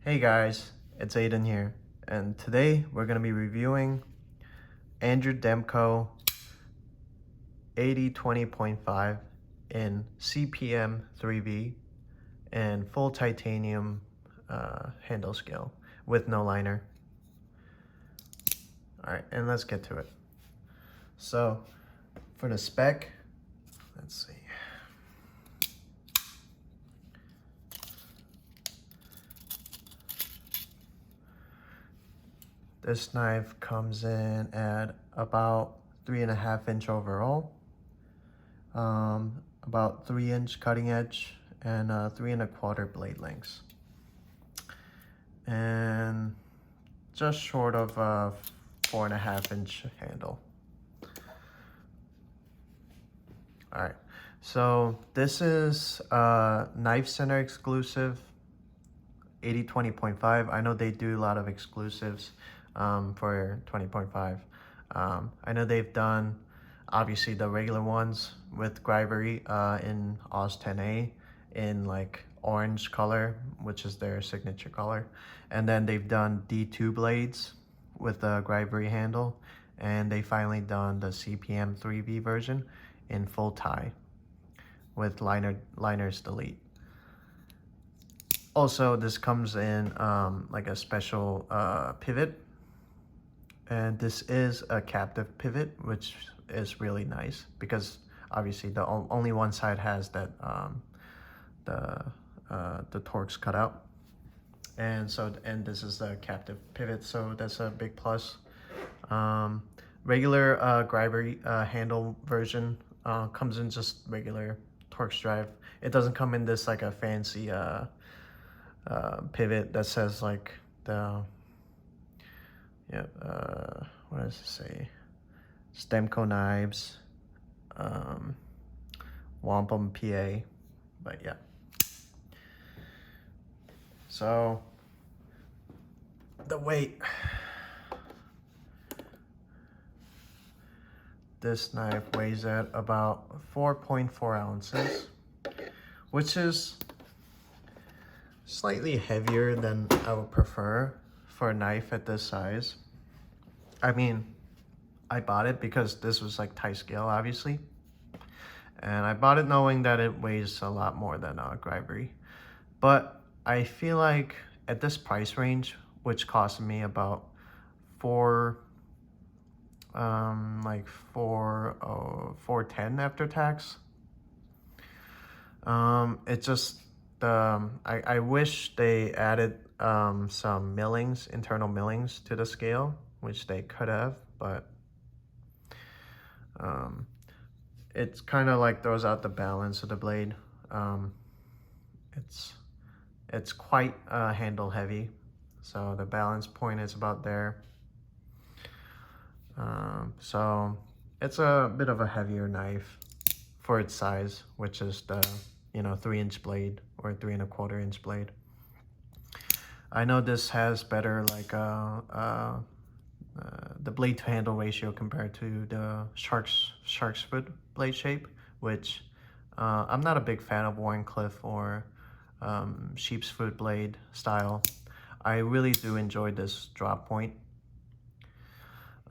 Hey guys, it's Aiden here, and today we're going to be reviewing Demko AD 20.5 in CPM 3V and full titanium handle scale with no liner. Alright, and let's get to it. So, for the spec, let's see. This knife comes in at about 3.5 inch overall, about 3-inch cutting edge, and 3 1/4 blade lengths, and just short of a 4.5-inch handle. All right, so this is Knife Center exclusive 80/20.5. I know they do a lot of exclusives for 20.5. I know they've done obviously the regular ones with Grivery in Oz 10A in like orange color, which is their signature color, and then they've done D2 blades with the Grivery handle, and they finally done the CPM 3V version in full tie with liners delete. Also, this comes in like a special pivot, and this is a captive pivot, which is really nice because obviously the only one side has that the Torx cut out, and this is the captive pivot, so that's a big plus. Regular Grivery handle version comes in just regular Torx drive. It doesn't come in this like a fancy pivot that says like the what does it say? Demko knives, wampum PA, but yeah. So the weight. This knife weighs at about 4.4 ounces, which is slightly heavier than I would prefer for a knife at this size. I mean, I bought it because this was like tie scale, obviously, and I bought it knowing that it weighs a lot more than Grivery. But I feel like at this price range, which cost me about $410 after tax, it just I wish they added some millings, internal millings to the scale, which they could have, but it's kind of like throws out the balance of the blade. It's quite handle heavy, so the balance point is about there. So it's a bit of a heavier knife for its size, which is the 3-inch blade or 3 1/4 inch blade. I know this has better like the blade to handle ratio compared to the shark's foot blade shape, which I'm not a big fan of Wharncliffe or sheep's foot blade style. I really do enjoy this drop point.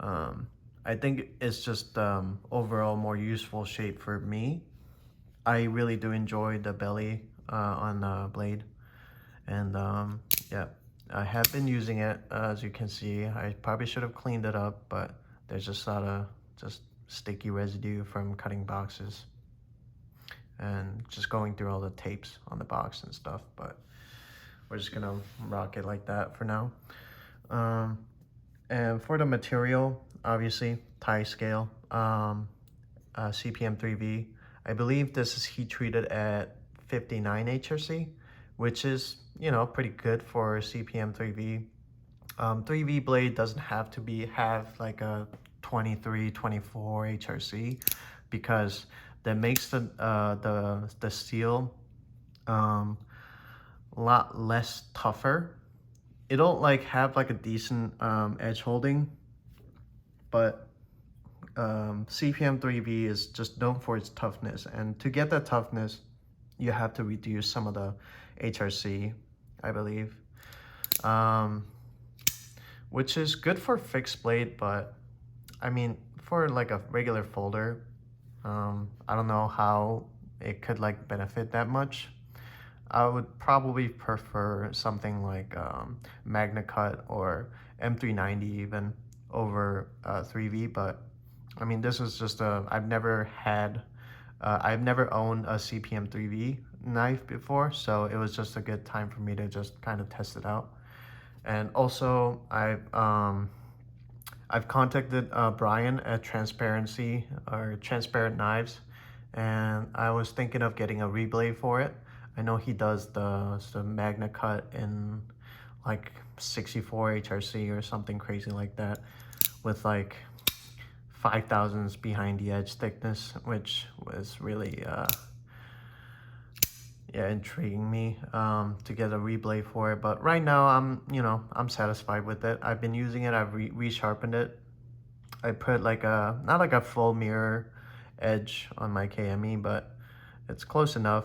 I think it's just overall more useful shape for me. I really do enjoy the belly on the blade, and yeah, I have been using it. As you can see, I probably should have cleaned it up, but there's just a lot of just sticky residue from cutting boxes and just going through all the tapes on the box and stuff, but we're just gonna rock it like that for now. And for the material, obviously tie scale, CPM 3V. I believe this is heat treated at 59 HRC, which is pretty good for CPM 3V. 3V blade doesn't have to have like a 23, 24 HRC, because that makes the steel a lot less tougher. It'll like have like a decent edge holding, but CPM 3V is just known for its toughness, and to get that toughness you have to reduce some of the HRC, I believe. um, which is good for fixed blade, but I mean, for like a regular folder, I don't know how it could like benefit that much. I would probably prefer something like Magna Cut or M390 even over 3V, but I mean, this is just I've never owned a CPM 3V knife before, so it was just a good time for me to just kind of test it out. And also, I've contacted Brian at Transparency or Transparent Knives, and I was thinking of getting a reblade for it. I know he does the Magna Cut in like 64 HRC or something crazy like that, with like 5,000s behind the edge thickness, which was really yeah, intriguing me to get a reblade for it. But right now I'm satisfied with it. I've been using it. I've resharpened it. I put like a not like a full mirror edge on my KME, but it's close enough.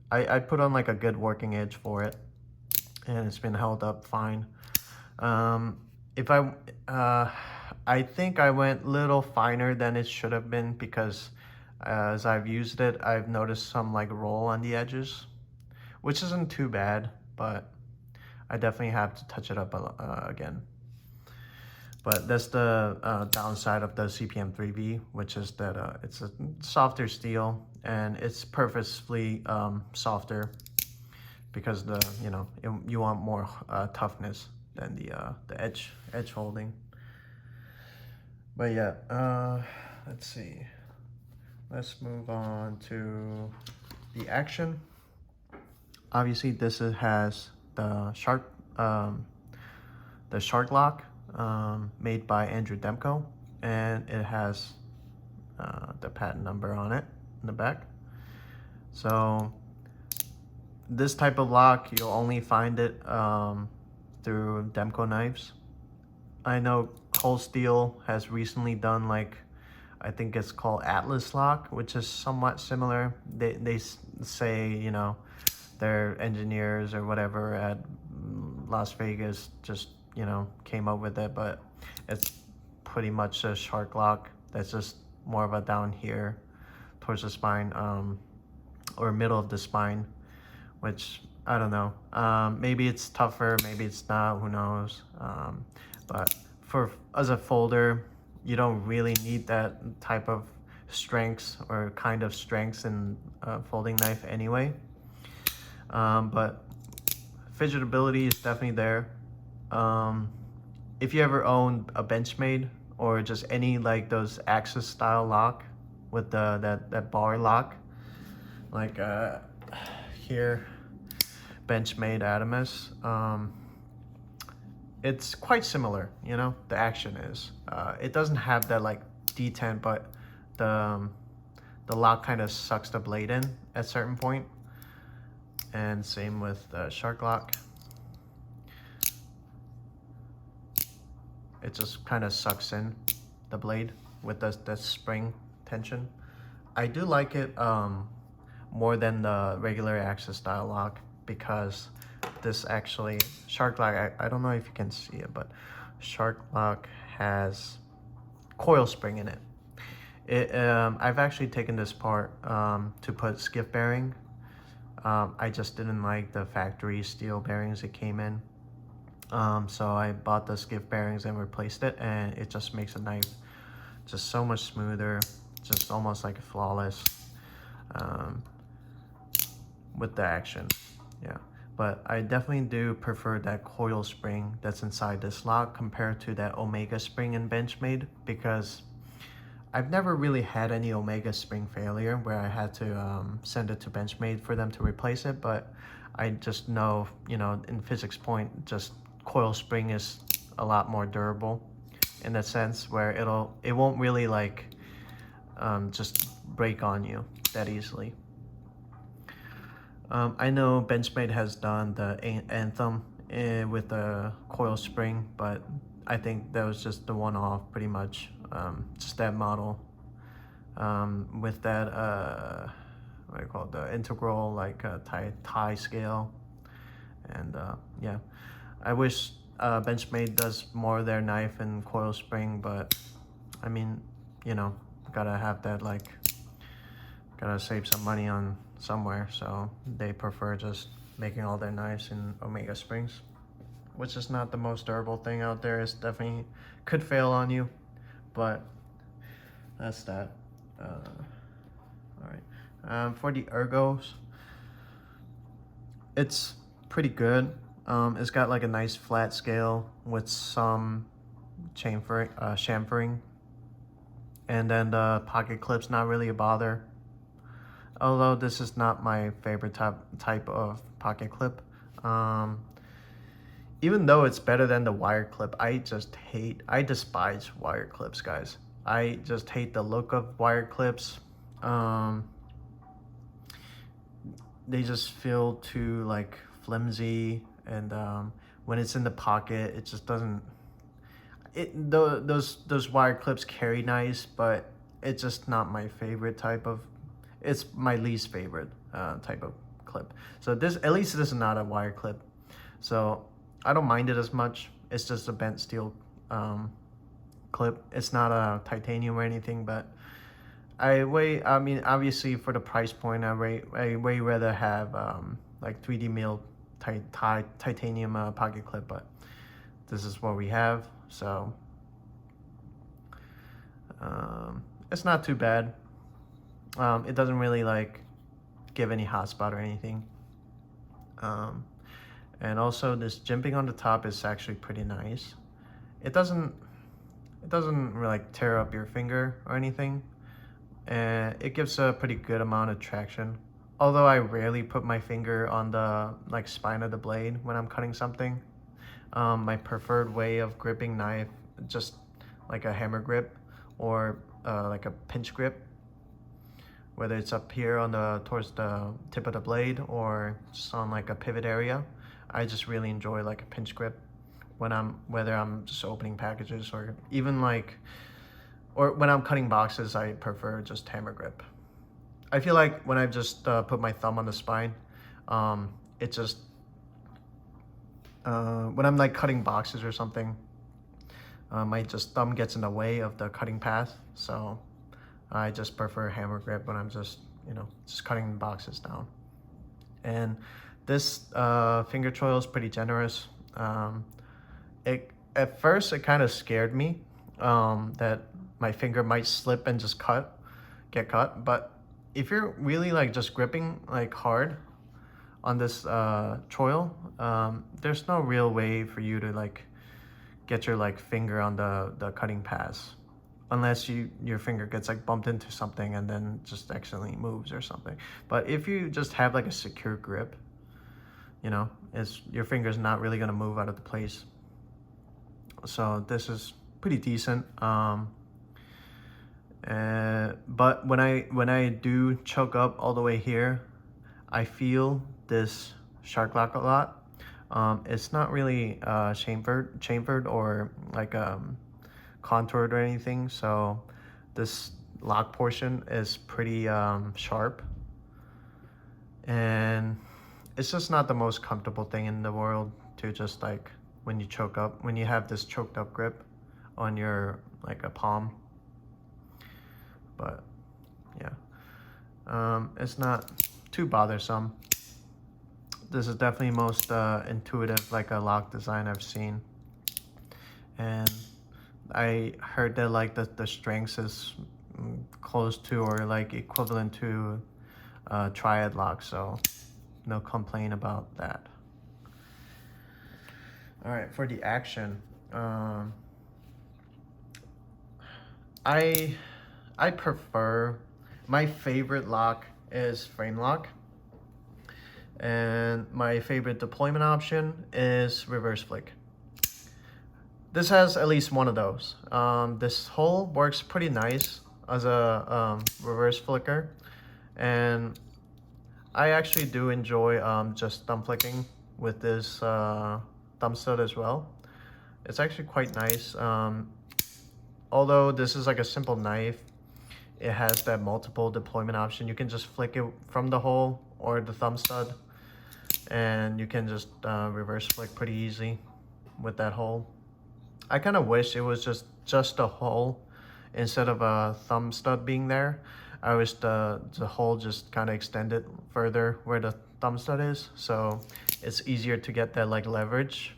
I put on like a good working edge for it, and it's been held up fine. If I think I went a little finer than it should have been, because as I've used it, I've noticed some like roll on the edges, which isn't too bad, but I definitely have to touch it up again. But that's the downside of the CPM 3V, which is that it's a softer steel, and it's purposefully softer because you want more toughness than the edge holding. But yeah, let's see. Let's move on to the action. Obviously, this has the shark lock made by Andrew Demko, and it has the patent number on it in the back. So this type of lock, you'll only find it through Demko knives. I know Cold Steel has recently done like, I think it's called Atlas lock, which is somewhat similar. They say, you know, their engineers or whatever at Las Vegas just, you know, came up with it, but it's pretty much a shark lock that's just more of a down here towards the spine, or middle of the spine, which I don't know. Maybe it's tougher, maybe it's not, who knows. But as a folder, you don't really need that type of strengths or kind of strengths in a folding knife anyway. But fidgetability is definitely there. If you ever own a Benchmade or just any like those Axis style lock with that bar lock, like here, Benchmade Adamus, it's quite similar, you know, the action is. It doesn't have that like detent, but the lock kind of sucks the blade in at a certain point. And same with the shark lock. It just kind of sucks in the blade with the spring tension. I do like it more than the regular Axis style lock, because this actually, shark lock, I don't know if you can see it, but shark lock has coil spring in it. I've actually taken this part to put skiff bearing. I just didn't like the factory steel bearings it came in. So I bought the skiff bearings and replaced it, and it just makes a knife just so much smoother, just almost like flawless with the action. Yeah, but I definitely do prefer that coil spring that's inside this lock compared to that Omega spring in Benchmade, because I've never really had any Omega spring failure where I had to send it to Benchmade for them to replace it. But I just know, you know, in physics point, just coil spring is a lot more durable in that sense, where it won't really like just break on you that easily. I know Benchmade has done the Anthem with the coil spring, but I think that was just the one-off pretty much, just that model with that what do you call it, the integral like tie scale. And yeah, I wish Benchmade does more of their knife and coil spring, but I mean, you know, gotta have that, like, gotta save some money on somewhere, so they prefer just making all their knives in Omega springs, which is not the most durable thing out there. It's definitely could fail on you, but that's that. All right. For the ergos, it's pretty good. It's got like a nice flat scale with some chamfering, and then the pocket clip's not really a bother. Although this is not my favorite type of pocket clip. Even though it's better than the wire clip, I despise wire clips, guys. I just hate the look of wire clips. They just feel too like flimsy, and when it's in the pocket, it just doesn't. Those wire clips carry nice, but it's just not my favorite type of. It's my least favorite type of clip. So at least this is not a wire clip, so I don't mind it as much. It's just a bent steel clip. It's not a titanium or anything, but I mean, obviously for the price point, I way rather have like 3D milled titanium pocket clip, but this is what we have, so it's not too bad. It doesn't really like give any hotspot or anything. And also this jimping on the top is actually pretty nice. It doesn't really like tear up your finger or anything, and it gives a pretty good amount of traction. Although I rarely put my finger on the like spine of the blade when I'm cutting something. My preferred way of gripping knife, just like a hammer grip or like a pinch grip, whether it's up here on towards the tip of the blade or just on like a pivot area. I just really enjoy like a pinch grip whether I'm just opening packages or even or when I'm cutting boxes. I prefer just hammer grip. I feel like when I just put my thumb on the spine, it just when I'm like cutting boxes or something, my thumb gets in the way of the cutting path, so I just prefer hammer grip when I'm just just cutting boxes down. And this finger choil is pretty generous. At first it kind of scared me that my finger might slip and just get cut, but if you're really like just gripping like hard on this choil, there's no real way for you to like get your like finger on the cutting paths, unless your finger gets like bumped into something and then just accidentally moves or something. But if you just have like a secure grip, your finger's not really gonna move out of the place. So this is pretty decent. But when I do choke up all the way here, I feel this shark lock a lot. It's not really chamfered or like contoured or anything, so this lock portion is pretty sharp, and it's just not the most comfortable thing in the world to just like when you have this choked up grip on your like a palm. But yeah, it's not too bothersome. This is definitely most intuitive like a lock design I've seen, and I heard that like the strength is close to or like equivalent to triad lock, so no complaint about that. All right, for the action, I prefer, my favorite lock is frame lock, and my favorite deployment option is reverse flick. This has at least one of those. This hole works pretty nice as a reverse flicker, and I actually do enjoy just thumb flicking with this thumb stud as well. It's actually quite nice. Although this is like a simple knife, it has that multiple deployment option. You can just flick it from the hole or the thumb stud. and you can just reverse flick pretty easy with that hole. I kind of wish it was just a hole instead of a thumb stud being there. I wish the hole just kind of extended further where the thumb stud is, so it's easier to get that like leverage.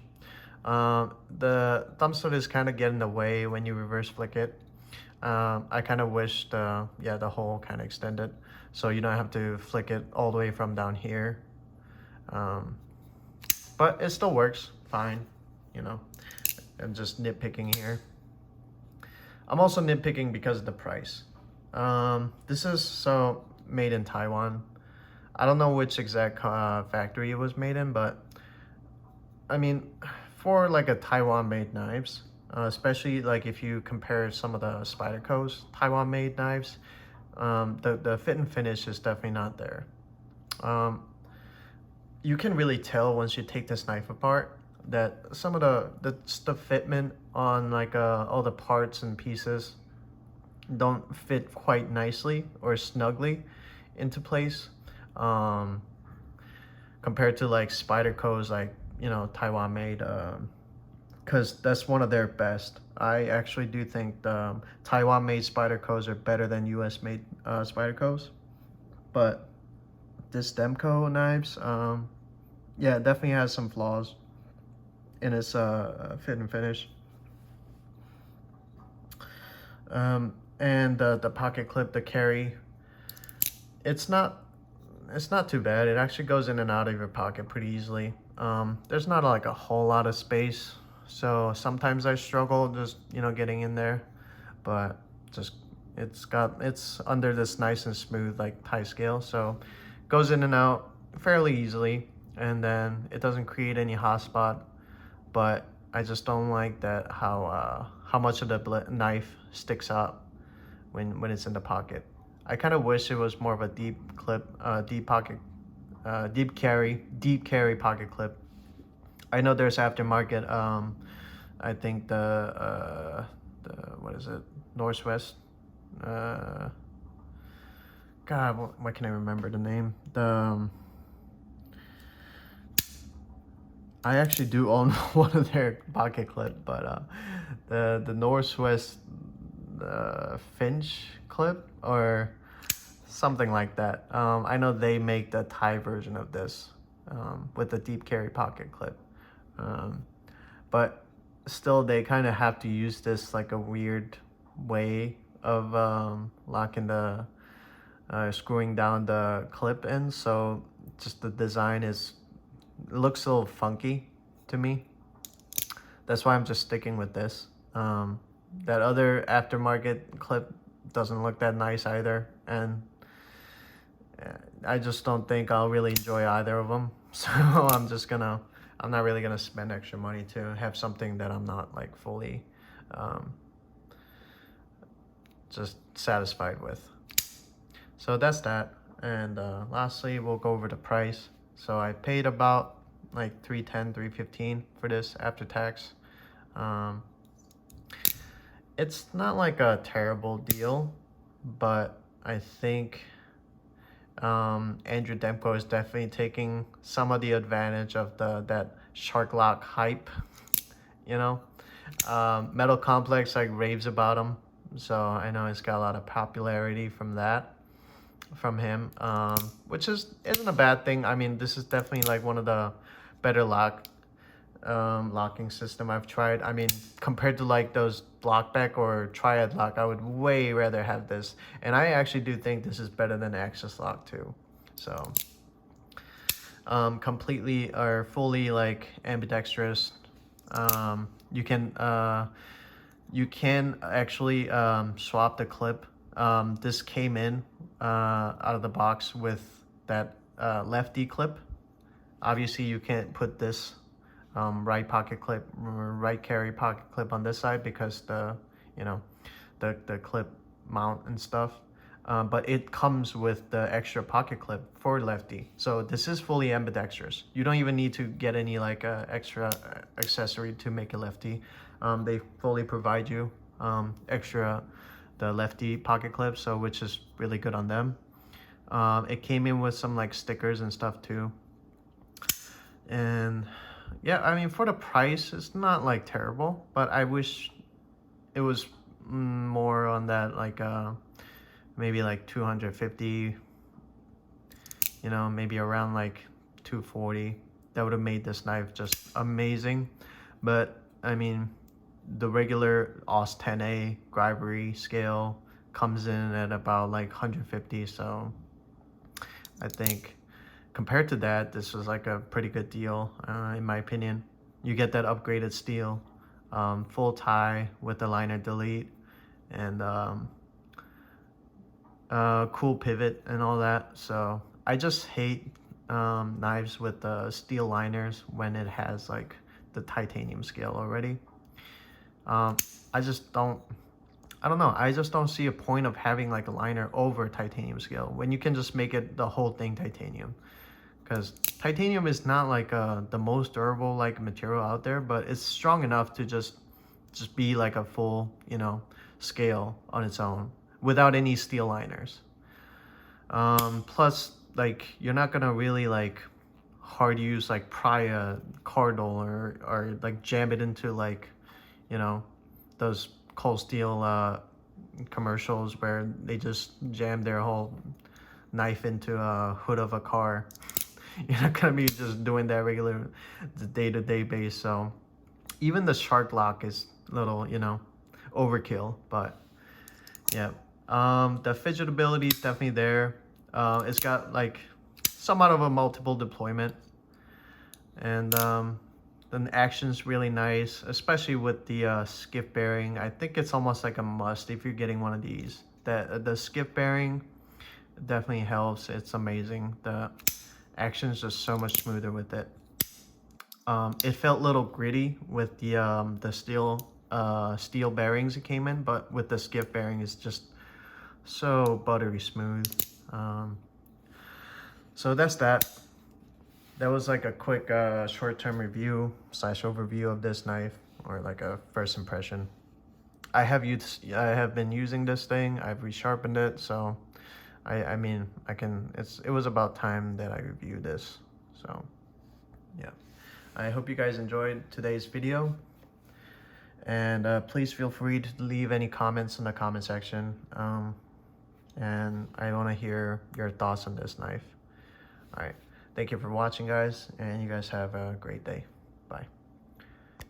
The thumb stud is kind of getting in the way when you reverse flick it. I kind of wish the hole kind of extended, so you don't have to flick it all the way from down here. But it still works fine, you know. I'm just nitpicking here. I'm also nitpicking because of the price. This is so made in Taiwan. I don't know which exact factory it was made in, but I mean, for like a Taiwan-made knives, especially like if you compare some of the Spyderco's Taiwan-made knives, the fit and finish is definitely not there. You can really tell once you take this knife apart that some of the fitment on like all the parts and pieces don't fit quite nicely or snugly into place, compared to like Spyderco's, like, you know, Taiwan made, because that's one of their best. I actually do think the Taiwan made Spyderco's are better than US made Spyderco's. But this Demko knives, yeah, it definitely has some flaws in its fit and finish. And the pocket clip, the carry, it's not too bad. It actually goes in and out of your pocket pretty easily. There's not like a whole lot of space, so sometimes I struggle just, you know, getting in there, but just it's under this nice and smooth like tie scale, so it goes in and out fairly easily, and then it doesn't create any hot spot. But I just don't like that how much of the knife sticks out when it's in the pocket. I kind of wish it was more of a deep clip, deep carry pocket clip. I know there's aftermarket. I think the what is it, Northwest? God, why can I remember the name? I actually do own one of their pocket clip, but the Northwest Finch clip or something like that. I know they make the Thai version of this, with the deep carry pocket clip, but still they kind of have to use this like a weird way of locking the screwing down the clip in, so just the design looks a little funky to me. That's why I'm just sticking with this. That other aftermarket clip doesn't look that nice either, and I just don't think I'll really enjoy either of them. So I'm not really gonna spend extra money to have something that I'm not like fully just satisfied with. So that's that. And lastly, we'll go over the price. So I paid about like $310, $315 for this after tax. It's not like a terrible deal, but I think Andrew Demko is definitely taking some of the advantage of that shark lock hype, you know. Metal Complex like raves about him, so I know he's got a lot of popularity from him, which isn't a bad thing. I mean, this is definitely like one of the better locking system I've tried. I mean, compared to like those blockback or triad lock, I would way rather have this, and I actually do think this is better than Axis lock too. So completely or fully like ambidextrous. You can actually swap the clip. This came in out of the box with that lefty clip. Obviously you can't put this right carry pocket clip on this side because the clip mount and stuff, but it comes with the extra pocket clip for lefty. So this is fully ambidextrous. You don't even need to get any like extra accessory to make a lefty. They fully provide you the lefty pocket clip, so which is really good on them. It came in with some like stickers and stuff too. And yeah, I mean, for the price, it's not like terrible, but I wish it was more on that, like maybe like 250, you know, maybe around like 240. That would have made this knife just amazing. But I mean, the regular AUS 10A Gribery scale comes in at about like 150, so I think compared to that, this was like a pretty good deal, in my opinion. You get that upgraded steel, full tie with the liner delete, and cool pivot and all that. So I just hate knives with the steel liners when it has like the titanium scale already. I just don't, I don't know. I just don't see a point of having like a liner over titanium scale when you can just make it the whole thing titanium. Because titanium is not like the most durable like material out there, but it's strong enough to just be like a full, you know, scale on its own without any steel liners. Plus, like, you're not gonna really like hard use like pry a cardinal or like jam it into like, you know, those cold steel commercials where they just jam their whole knife into a hood of a car. You're not gonna be just doing that regular day-to-day base. So even the shark lock is a little, you know, overkill, but yeah. The fidgetability is definitely there. It's got like somewhat of a multiple deployment, and the action's really nice, especially with the skiff bearing. I think it's almost like a must if you're getting one of these. That the skiff bearing definitely helps. It's amazing. The action's just so much smoother with it. It felt a little gritty with the steel bearings it came in, but with the skiff bearing, it's just so buttery smooth. So that's that. That was like a quick short-term review / overview of this knife, or like a first impression. I have been using this thing. I've resharpened it, so I mean, it was about time that I reviewed this. So yeah, I hope you guys enjoyed today's video, and please feel free to leave any comments in the comment section, and I want to hear your thoughts on this knife. All right, thank you for watching, guys, and you guys have a great day.